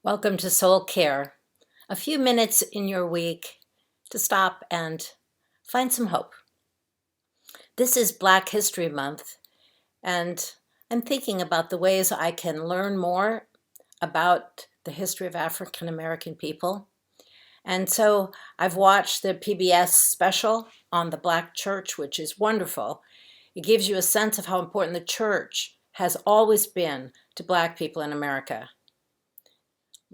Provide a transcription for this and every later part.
Welcome to Soul Care. A few minutes in your week to stop and find some hope. This is Black History Month, and I'm thinking about the ways I can learn more about the history of African American people. And so I've watched the PBS special on the Black church, which is wonderful. It gives you a sense of how important the church has always been to Black people in America.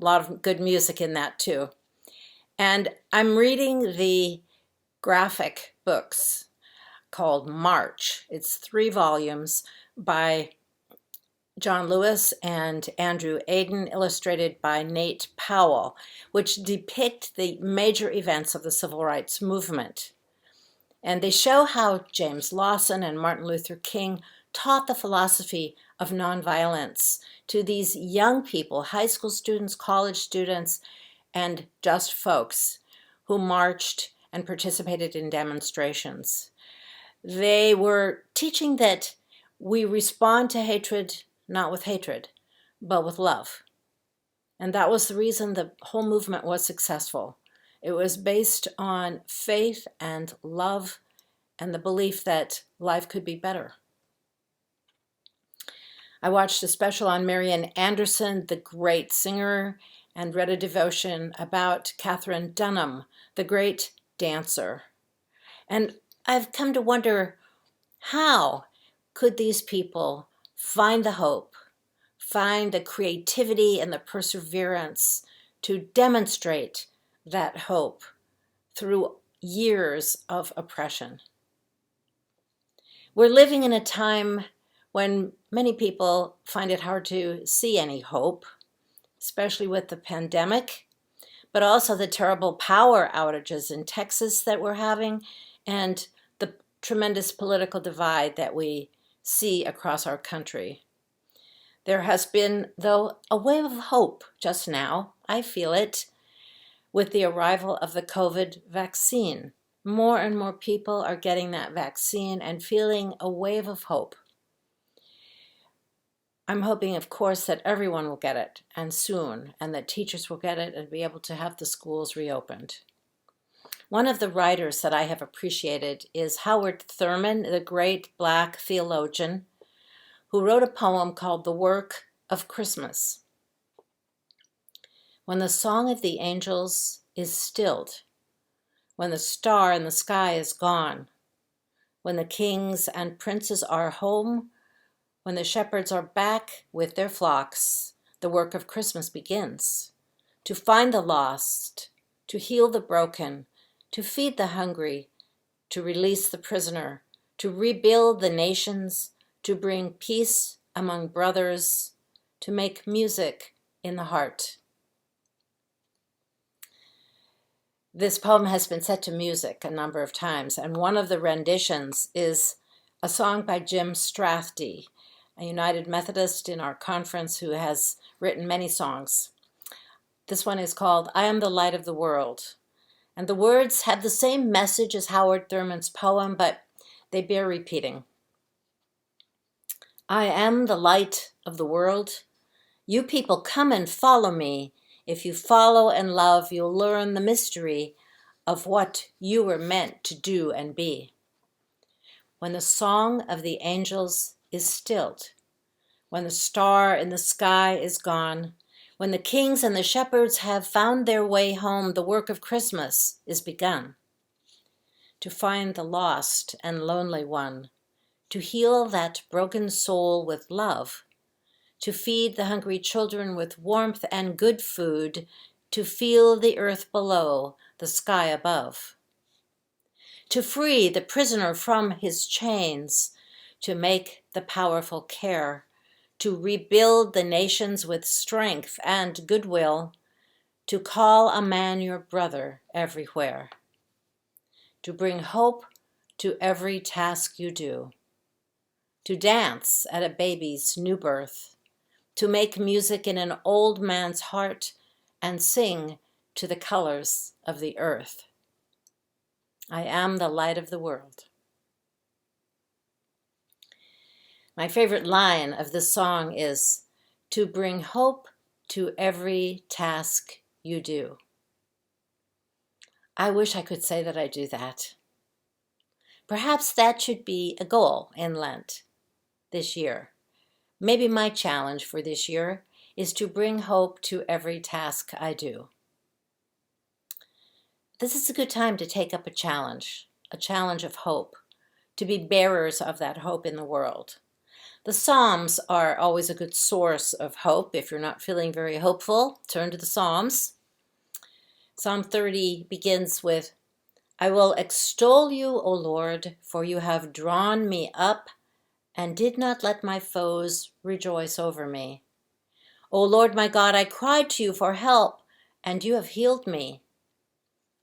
A lot of good music in that too. And I'm reading the graphic books called March. It's 3 volumes by John Lewis and Andrew Aden, illustrated by Nate Powell, which depict the major events of the civil rights movement. And they show how James Lawson and Martin Luther King taught the philosophy of nonviolence to these young people, high school students, college students, and just folks who marched and participated in demonstrations. They were teaching that we respond to hatred not with hatred, but with love. And that was the reason the whole movement was successful. It was based on faith and love and the belief that life could be better. I watched a special on Marian Anderson, the great singer, and read a devotion about Catherine Dunham, the great dancer. And I've come to wonder, how could these people find the hope, find the creativity and the perseverance to demonstrate that hope through years of oppression? We're living in a time when many people find it hard to see any hope, especially with the pandemic, but also the terrible power outages in Texas that we're having and the tremendous political divide that we see across our country. There has been, though, a wave of hope just now, I feel it, with the arrival of the COVID vaccine. More and more people are getting that vaccine and feeling a wave of hope. I'm hoping, of course, that everyone will get it, and soon, and that teachers will get it and be able to have the schools reopened. One of the writers that I have appreciated is Howard Thurman, the great Black theologian, who wrote a poem called The Work of Christmas. When the song of the angels is stilled, when the star in the sky is gone, when the kings and princes are home, when the shepherds are back with their flocks, the work of Christmas begins. To find the lost, to heal the broken, to feed the hungry, to release the prisoner, to rebuild the nations, to bring peace among brothers, to make music in the heart. This poem has been set to music a number of times, and one of the renditions is a song by Jim Strathdy, a United Methodist in our conference who has written many songs. This one is called I Am the Light of the World. And the words have the same message as Howard Thurman's poem, but they bear repeating. I am the light of the world. You people come and follow me. If you follow and love, you'll learn the mystery of what you were meant to do and be. When the song of the angels is stilled, when the star in the sky is gone, when the kings and the shepherds have found their way home, the work of Christmas is begun. To find the lost and lonely one, to heal that broken soul with love, to feed the hungry children with warmth and good food, to feel the earth below, the sky above. To free the prisoner from his chains, to make the powerful care, to rebuild the nations with strength and goodwill, to call a man your brother everywhere, to bring hope to every task you do, to dance at a baby's new birth, to make music in an old man's heart and sing to the colors of the earth. I am the light of the world. My favorite line of this song is, to bring hope to every task you do. I wish I could say that I do that. Perhaps that should be a goal in Lent this year. Maybe my challenge for this year is to bring hope to every task I do. This is a good time to take up a challenge of hope, to be bearers of that hope in the world. The Psalms are always a good source of hope. If you're not feeling very hopeful, turn to the Psalms. Psalm 30 begins with, I will extol you, O Lord, for you have drawn me up and did not let my foes rejoice over me. O Lord my God, I cried to you for help, and you have healed me.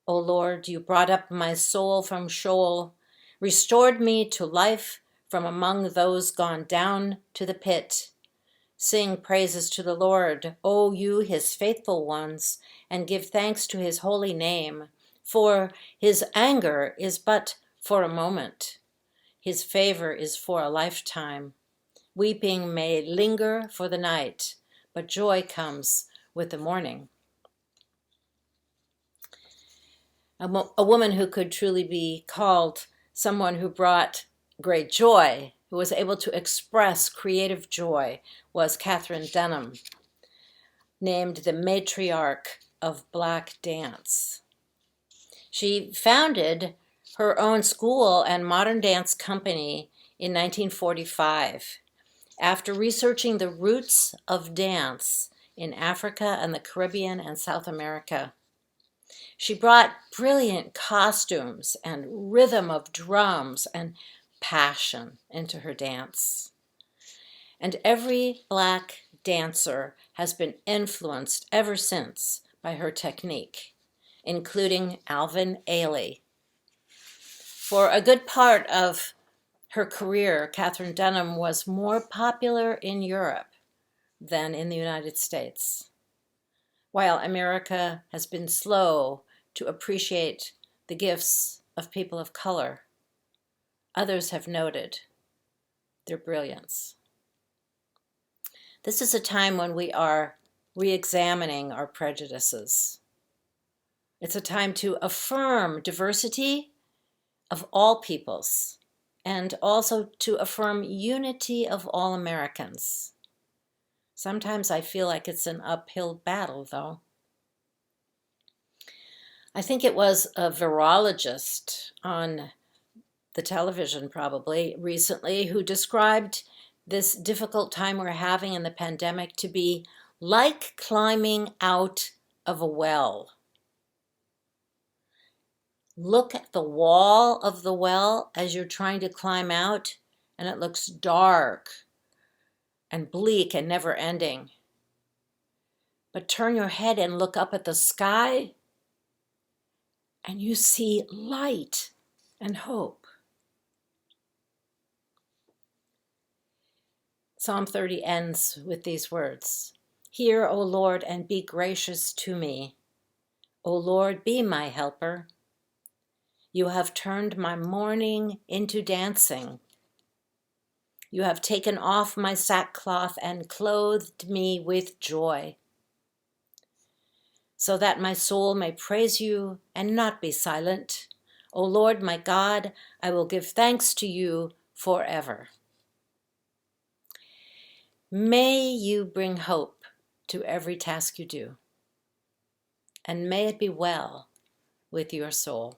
O Lord, you brought up my soul from Sheol, restored me to life from among those gone down to the pit. Sing praises to the Lord, O you his faithful ones, and give thanks to his holy name, for his anger is but for a moment. His favor is for a lifetime. Weeping may linger for the night, but joy comes with the morning. A woman who could truly be called someone who brought great joy, who was able to express creative joy, was Catherine Dunham, named the matriarch of Black dance. She founded her own school and modern dance company in 1945 after researching the roots of dance in Africa and the Caribbean and South America. She brought brilliant costumes and rhythm of drums and passion into her dance. And every Black dancer has been influenced ever since by her technique, including Alvin Ailey. For a good part of her career, Catherine Dunham was more popular in Europe than in the United States. While America has been slow to appreciate the gifts of people of color, others have noted their brilliance. This is a time when we are re-examining our prejudices. It's a time to affirm diversity of all peoples and also to affirm unity of all Americans. Sometimes I feel like it's an uphill battle, though. I think it was a virologist on the television probably recently who described this difficult time we're having in the pandemic to be like climbing out of a well. Look at the wall of the well as you're trying to climb out, and it looks dark and bleak and never ending. But turn your head and look up at the sky, and you see light and hope. Psalm 30 ends with these words, Hear, O Lord, and be gracious to me. O Lord, be my helper. You have turned my mourning into dancing. You have taken off my sackcloth and clothed me with joy, so that my soul may praise you and not be silent. O Lord, my God, I will give thanks to you forever. May you bring hope to every task you do, and may it be well with your soul.